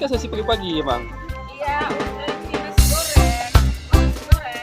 Kasi pagi-pagi ya bang? Iya, ini nasi goreng. Nasi goreng.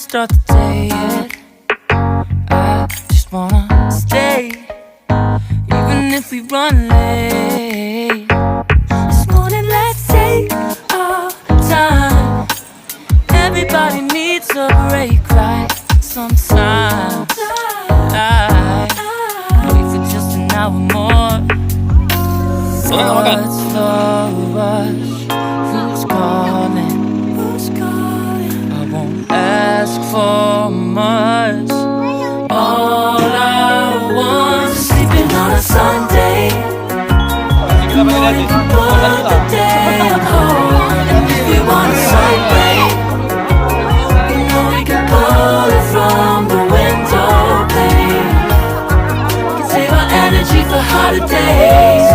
start the day yet. I just wanna stay, even if we run late. This morning, let's take our time. Everybody needs a break, right? Sometimes I wait for just an hour more. What's the rush? Who's calling? I won't ask for much. All I want is sleeping on a Sunday. We can put the day on hold. And if we want to celebrate, you know we can pull it from the window pane. We can save our energy for harder days.